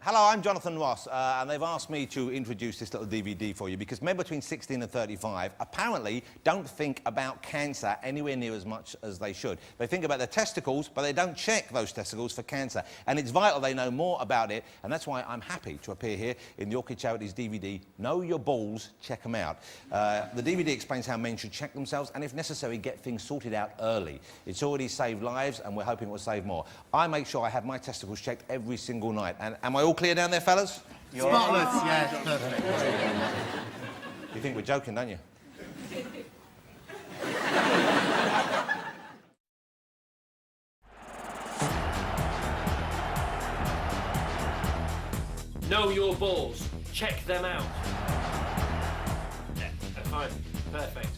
Hello, I'm Jonathan Ross, and they've asked me to introduce this little DVD for you because men between 16 and 35 apparently don't think about cancer anywhere near as much as they should. They think about their testicles, but they don't check those testicles for cancer. And it's vital they know more about it, and that's why I'm happy to appear here in the Orchid Charities DVD, Know Your Balls, Check 'em Out. The DVD explains how men should check themselves and, if necessary, get things sorted out early. It's already saved lives, and we're hoping it will save more. I make sure I have my testicles checked every single night. And am I all clear down there, fellas? Spotless, yeah, perfect. You think we're joking, don't you? Know your balls. Check them out. Yeah, fine. Perfect.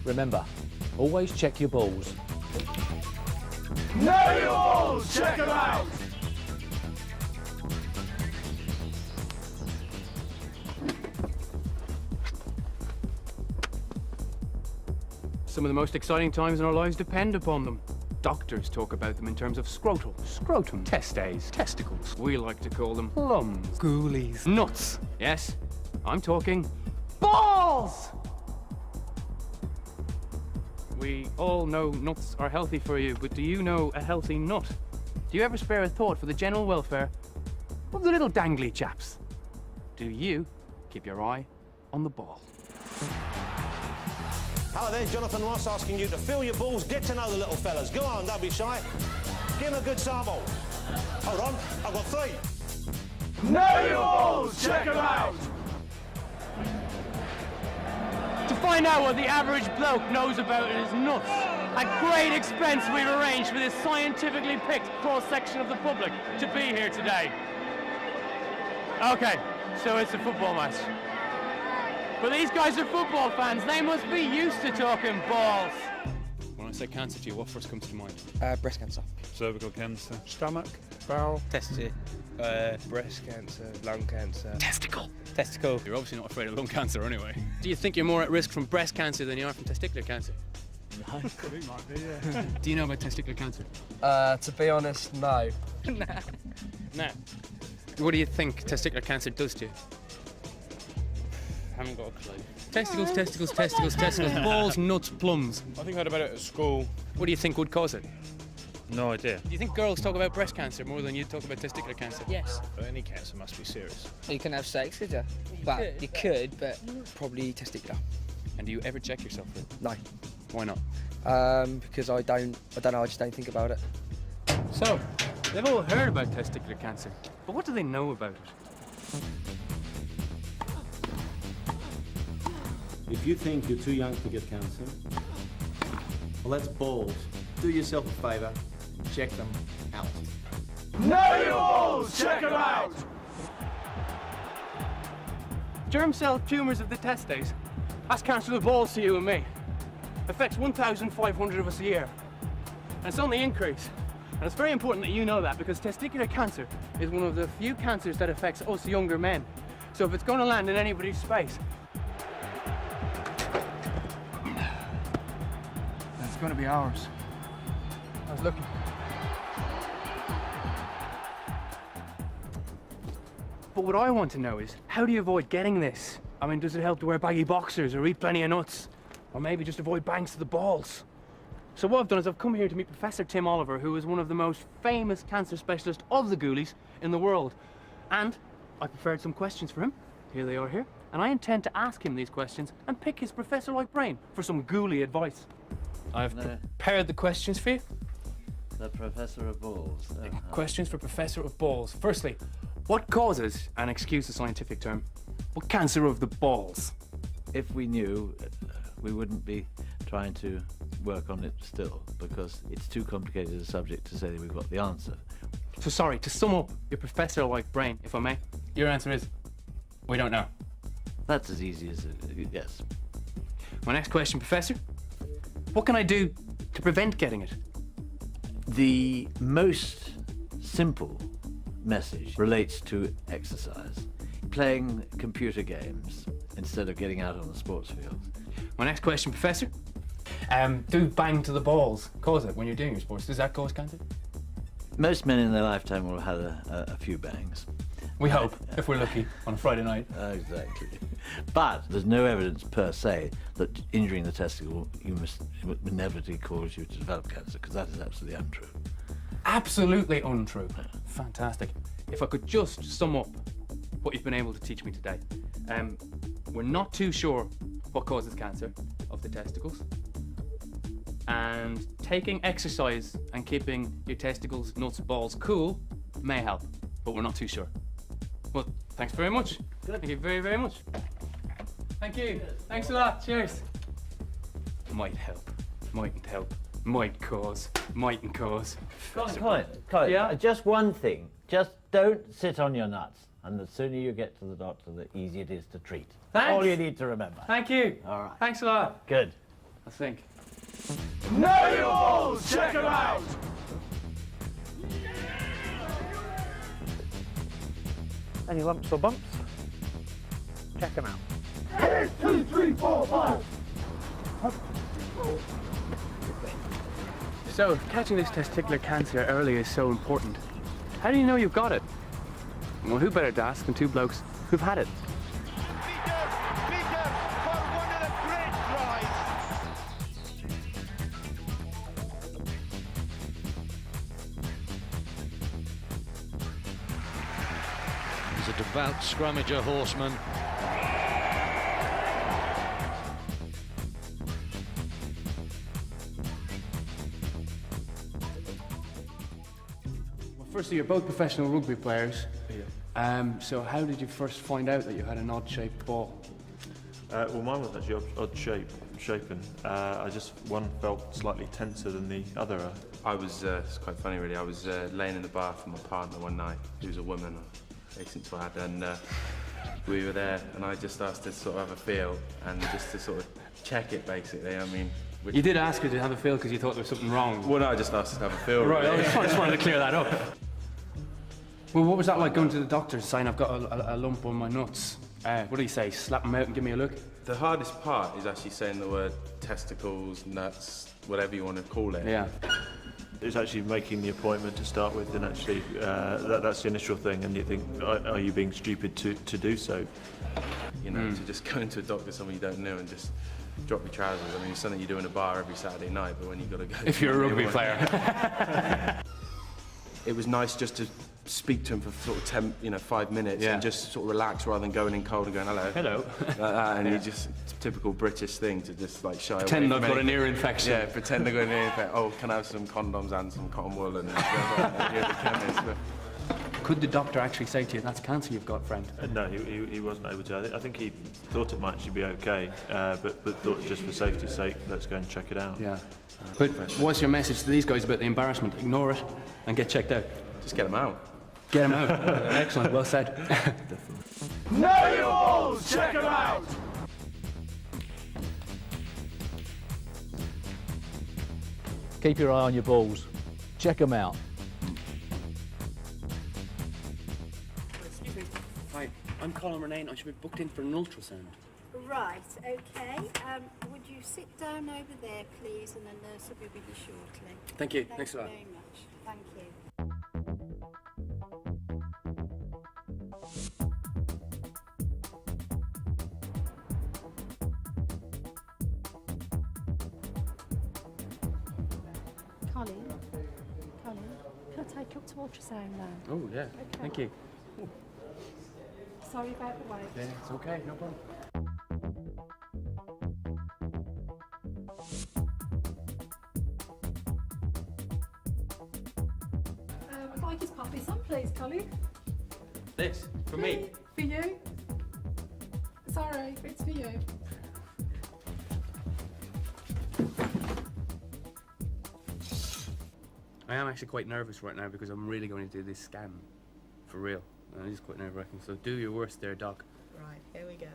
Remember, always check your balls. Know your balls! Check them out! Some of the most exciting times in our lives depend upon them. Doctors talk about them in terms of scrotal, scrotum, testes, testicles. We like to call them plums, ghoulies, nuts. Yes, I'm talking balls! We all know nuts are healthy for you, but do you know a healthy nut? Do you ever spare a thought for the general welfare of the little dangly chaps? Do you keep your eye on the ball? Hello there, Jonathan Ross asking you to fill your balls, get to know the little fellas. Go on, don't be shy. Give them a good sample. Hold on, I've got 3. Know your balls! Check them out! To find out what the average bloke knows about his nuts, at great expense we've arranged for this scientifically picked cross-section of the public to be here today. Okay, so it's a football match. But these guys are football fans, they must be used to talking balls. When I say cancer to you, what first comes to mind? Breast cancer. Cervical cancer. Stomach. Bowel. Testes. Breast cancer. Lung cancer. Testicle. Testicle. You're obviously not afraid of lung cancer anyway. Do you think you're more at risk from breast cancer than you are from testicular cancer? No. It might be, yeah. Do you know about testicular cancer? To be honest, no. No. What do you think testicular cancer does to you? Haven't got a clue. Testicles, testicles, testicles, testicles, balls, nuts, plums. I think I heard about it at school. What do you think would cause it? No idea. Do you think girls talk about breast cancer more than you talk about testicular cancer? Yes. But any cancer must be serious. You can have sex, could you? Well, you could, but probably testicular. And do you ever check yourself for it? No. Why not? Because I don't know, I just don't think about it. So, they've all heard about testicular cancer, but what do they know about it? If you think you're too young to get cancer, well, that's balls. Do yourself a favour, check them out. Know your balls! Check them out! Germ cell tumours of the testes. That's cancer of the balls to you and me. Affects 1,500 of us a year. And it's on the increase. And it's very important that you know that because testicular cancer is one of the few cancers that affects us younger men. So if it's going to land in anybody's space, it's going to be ours. I was looking. But what I want to know is, how do you avoid getting this? I mean, does it help to wear baggy boxers or eat plenty of nuts? Or maybe just avoid bangs to the balls? So what I've done is I've come here to meet Professor Tim Oliver, who is one of the most famous cancer specialists of the ghoulies in the world. And I prepared some questions for him. Here they are here. And I intend to ask him these questions and pick his professor-like brain for some ghoulie advice. I've prepared the questions for you. The Professor of Balls. Questions for Professor of Balls. Firstly, what causes, and excuse the scientific term, what cancer of the balls? If we knew, we wouldn't be trying to work on it still, because it's too complicated a subject to say that we've got the answer. So sorry, to sum up your professor-like brain, if I may, your answer is, we don't know. That's as easy as yes. My next question, Professor. What can I do to prevent getting it? The most simple message relates to exercise. Playing computer games instead of getting out on the sports field. My next question, Professor. Do bang to the balls cause it when you're doing your sports? Does that cause cancer? Most men in their lifetime will have had a few bangs. We hope, if we're lucky, on a Friday night. Exactly. But there's no evidence per se that injuring the testicle would inevitably cause you to develop cancer, because that is absolutely untrue. Absolutely untrue. Fantastic. If I could just sum up what you've been able to teach me today. We're not too sure what causes cancer of the testicles. And taking exercise and keeping your testicles, nuts, balls cool may help, but we're not too sure. Well, thanks very much. Good. Thank you very, very much. Thank you. Thanks a lot. Cheers. Might help. Mightn't help. Might cause. Mightn't cause. Colin, Yeah? just one thing. Just don't sit on your nuts. And the sooner you get to the doctor, the easier it is to treat. Thanks. All you need to remember. Thank you. All right. Thanks a lot. Good. I think. Know your balls! Check them out! Any lumps or bumps? Check them out. 2, 3, 4, 5. So, catching this testicular cancer early is so important. How do you know you've got it? Well, who better to ask than two blokes who've had it? He's a devout scrummager horseman. Well, firstly, you're both professional rugby players. Yeah. So how did you first find out that you had an odd-shaped ball? Well, mine was actually odd shapen. One felt slightly tenser than the other. I was, it's quite funny really, I was laying in the bath with my partner one night, who was a woman, adjacent to Ad, and we were there, and I just asked her to sort of have a feel, and just to sort of check it basically, I mean. You did ask her to have a feel because you thought there was something wrong. Well, no, I just asked her to have a feel. Right, really. I just wanted to clear that up. Well, what was that like going to the doctor saying I've got a lump on my nuts? What do you say, slap them out and give me a look? The hardest part is actually saying the word testicles, nuts, whatever you want to call it. Yeah. It's actually making the appointment to start with, and actually that's the initial thing, and you think, are you being stupid to do so? You know, to just go into a doctor, someone you don't know, and just drop your trousers. I mean, it's something you do in a bar every Saturday night, but when you've got to go... If you're a rugby player. It was nice just to speak to him for sort of 5 minutes and just sort of relax rather than going in cold and going, hello. Hello. Like that, and you just, typical British thing to just like shy Pretend away I've got an ear infection. Yeah, pretend I've got an ear infection. Oh, can I have some condoms and some cotton wool and you're the chemist. Could the doctor actually say to you, that's cancer you've got, friend? No, he wasn't able to. I think he thought it might actually be okay, but thought just for safety's sake, let's go and check it out. Yeah. But what's your message to these guys about the embarrassment? Ignore it and get checked out. Just get them out. Get them out. Excellent, well said. Know your balls! Check them out! Keep your eye on your balls. Check them out. Excuse me. Hi, I'm Colin Renane. I should be booked in for an ultrasound. Right, okay. Would you sit down over there, please, and the nurse will be with you shortly. Thank you. Thanks a lot. Very much. Thank you. Colin, can I take you up to ultrasound now? Oh, yeah. Okay. Thank you. Sorry about the wait. Yeah, it's okay, no problem. I'd like you to pop this on, please, Colin. This, for me. For you. Sorry, it's for you. I am actually quite nervous right now because I'm really going to do this scan. For real. And it is quite nerve-wracking. So do your worst there, Doc. Right, here we go.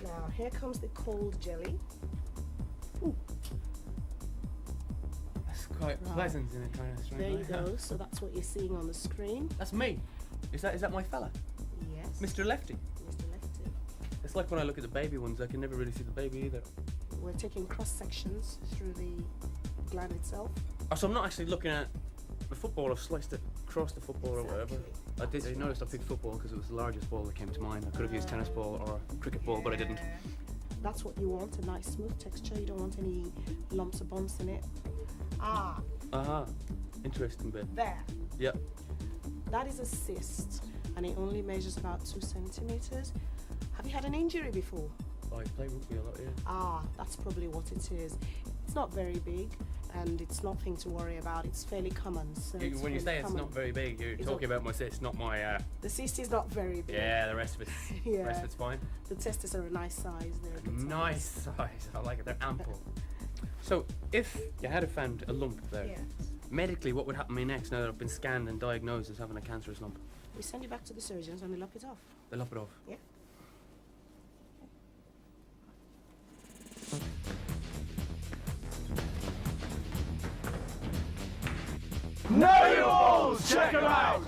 Now, here comes the cold jelly. Ooh. That's quite pleasant in a kind of strange There you way. go. So that's what you're seeing on the screen. That's me. Is that my fella? Yes. Mr. Lefty. Mr. Lefty. It's like when I look at the baby ones, I can never really see the baby either. We're taking cross sections through the gland itself. Oh, so I'm not actually looking at the football. I've sliced it across the football or whatever. I noticed I picked football because it was the largest ball that came to mind. I could have used tennis ball or cricket ball, but I didn't. That's what you want, a nice smooth texture. You don't want any lumps or bumps in it. Ah. Aha. Interesting bit. There. Yep. That is a cyst, and it only measures about 2 centimeters. Have you had an injury before? Oh, I play rugby a lot, yeah. Ah, that's probably what it is. It's not very big, and it's nothing to worry about. It's fairly common. So it's When you fairly say it's common. not very big, you're It's talking about my cyst, not my... The cyst is not very big. Yeah, the rest of it's, Yeah. the rest of it's fine. The testes are a nice size. They're a good Nice size. I like it. They're ample. So, if you had found a lump there, Yeah. medically, what would happen to me next now that I've been scanned and diagnosed as having a cancerous lump? We send you back to the surgeons and we lop it off. They lop it off. Yeah. Know your balls! Check them out!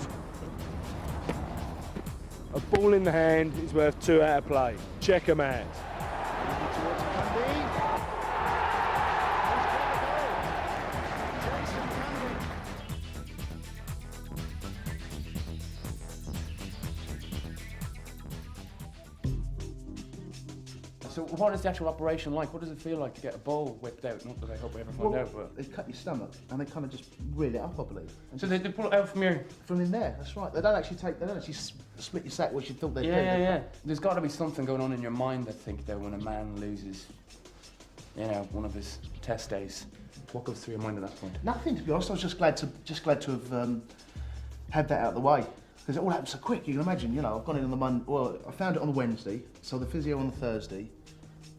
A ball in the hand is worth 2 out of play. Check them out. So what is the actual operation like? What does it feel like to get a ball whipped out? Not that I hope I ever find out, but... They cut your stomach and they kind of just reel it up, I believe. So they pull it out from your... From in there, that's right. They don't actually split your sack, which you thought they'd do. Yeah. There's got to be something going on in your mind, I think, though, when a man loses, you know, one of his test days. What goes through your mind at that point? Nothing, to be honest. I was just glad to have had that out of the way. Because it all happened so quick, you can imagine, you know, I've gone in on the Monday, well, I found it on the Wednesday, saw the physio on the Thursday,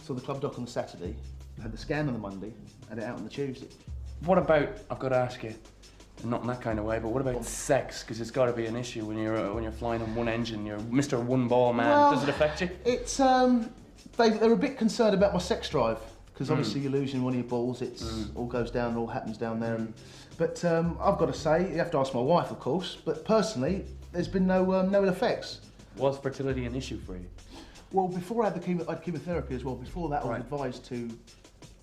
saw the club doc on the Saturday, had the scan on the Monday, had it out on the Tuesday. What about, I've got to ask you, not in that kind of way, but what about sex? Because it's got to be an issue when you're flying on one engine, you're Mr. One Ball Man. Well, does it affect you? It's, they're a bit concerned about my sex drive, because obviously you're losing one of your balls, it's all goes down, it all happens down there. But I've got to say, you have to ask my wife, of course, but personally, there's been no ill effects. Was fertility an issue for you? Well, before I had chemotherapy as well, before that I was advised to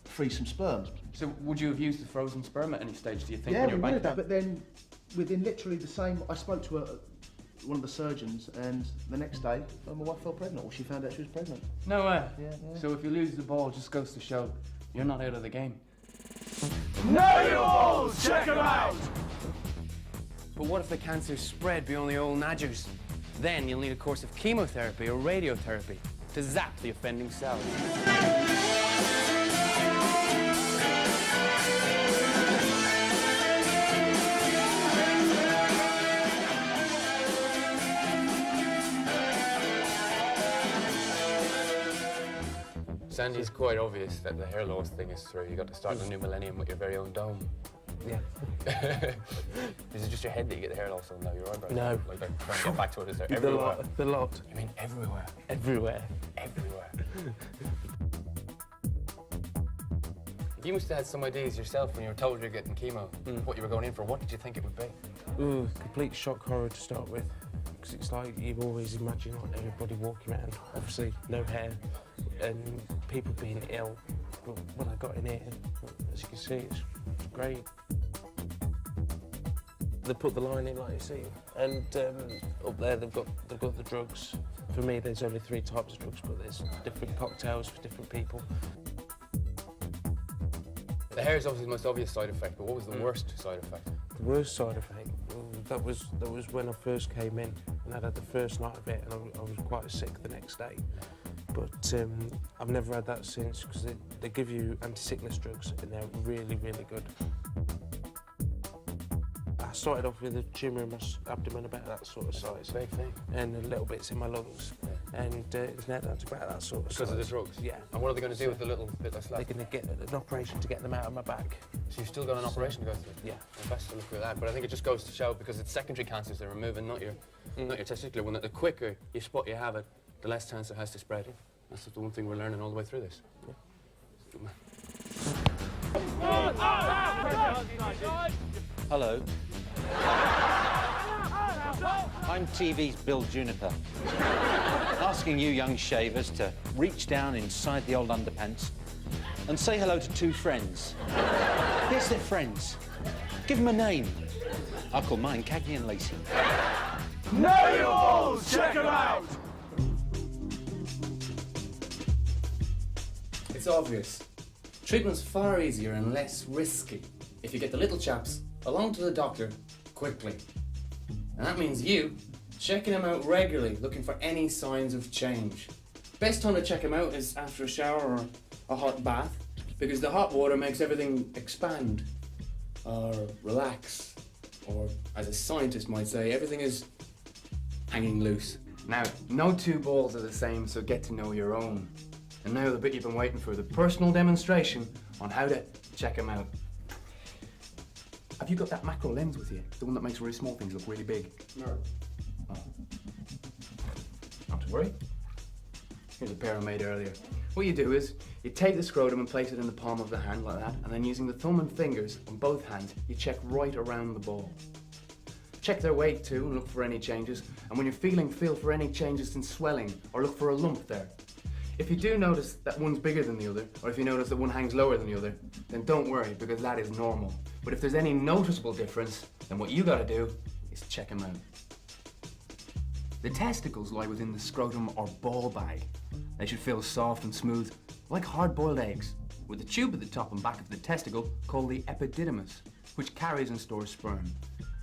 freeze some sperm. So would you have used the frozen sperm at any stage, do you think, Yeah, when you're we back would there? have, but then within literally the same, I spoke to one of the surgeons and the next day my wife fell pregnant, or she found out she was pregnant. No way. Yeah. So if you lose the ball, it just goes to show you're not out of the game. Know your balls! Check them out! But what if the cancer spread beyond the old nodgers? Then you'll need a course of chemotherapy or radiotherapy to zap the offending cells. Sandy, it's quite obvious that the hair loss thing is through. You got to start the new millennium with your very own dome. Yeah. Is it just your head that you get the hair loss on now, your eyebrows? No. Like, trying to get back to it, is there everywhere? The lot. I mean everywhere. Everywhere. Everywhere. You must have had some ideas yourself when you were told you were getting chemo, what you were going in for. What did you think it would be? Ooh, complete shock horror to start with. Because it's like you always imagine like everybody walking around, obviously no hair, and people being ill. But when I got in here, as you can see, it's great. They put the line in like you see, and up there they've got the drugs. For me, there's only 3 types of drugs, but there's different cocktails for different people. The hair is obviously the most obvious side effect, but what was the worst side effect? The worst side effect, that was when I first came in, and I had the first night of it, and I was quite sick the next day. But I've never had that since, because they give you anti-sickness drugs, and they're really, really good. I started off with a tumour in my abdomen about that sort of size. Big thing. And a little bits in my lungs. And it's now down to about that sort of size. Because of the drugs? Yeah. And what are they going to do with the little bit that's left? They're going to get an operation to get them out of my back. So you've still got an operation to go through? Yeah. Well, best of luck with that. But I think it just goes to show, because it's secondary cancers they're removing, not your testicular one, that the quicker you spot you have it, the less chance it has to spread. That's the one thing we're learning all the way through this. Yeah. Good man. Hello. I'm TV's Bill Juniper. Asking you young shavers to reach down inside the old underpants and say hello to 2 friends. This Perhaps they're friends. Give them a name. I'll call mine Cagney and Lacey. Know your balls! Check them out! It's obvious. Treatment's far easier and less risky if you get the little chaps along to the doctor quickly. And that means you checking them out regularly, looking for any signs of change. Best time to check them out is after a shower or a hot bath, because the hot water makes everything expand or relax, or as a scientist might say, everything is hanging loose. Now, no two balls are the same, so get to know your own. And now the bit you've been waiting for, the personal demonstration on how to check them out. Have you got that macro lens with you? The one that makes really small things look really big? No. Oh. Not to worry. Here's a pair I made earlier. What you do is, you take the scrotum and place it in the palm of the hand like that, and then using the thumb and fingers on both hands, you check right around the ball. Check their weight too and look for any changes, and when you're feeling, feel for any changes in swelling, or look for a lump there. If you do notice that one's bigger than the other, or if you notice that one hangs lower than the other, then don't worry, because that is normal. But if there's any noticeable difference, then what you gotta do is check them out. The testicles lie within the scrotum or ball bag. They should feel soft and smooth, like hard-boiled eggs, with a tube at the top and back of the testicle called the epididymis, which carries and stores sperm.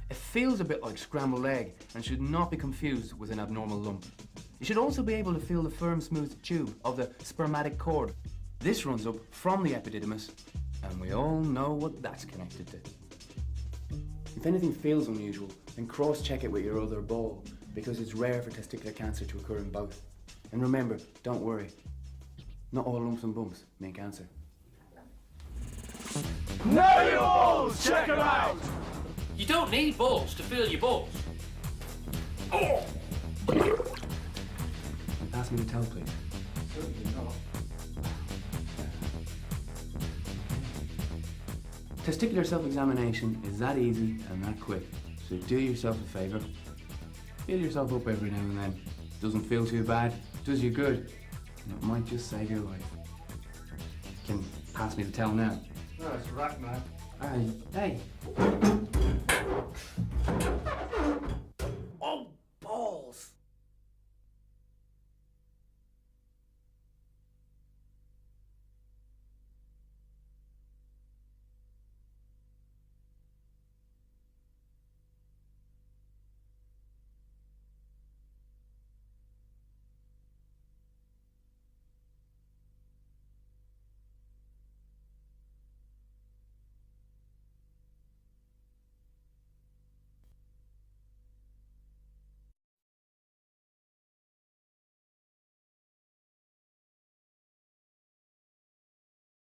It feels a bit like scrambled egg and should not be confused with an abnormal lump. You should also be able to feel the firm, smooth tube of the spermatic cord. This runs up from the epididymis, and we all know what that's connected to. If anything feels unusual, then cross-check it with your other ball, because it's rare for testicular cancer to occur in both. And remember, don't worry, not all lumps and bumps mean cancer. Know your balls! Check them out! You don't need balls to feel your balls. Oh! Pass me the towel, please. Certainly not. Testicular self-examination is that easy and that quick, so do yourself a favour. Feel yourself up every now and then. Doesn't feel too bad, does you good, and it might just save your life. Can pass me the towel now. No, it's right, man. Hey.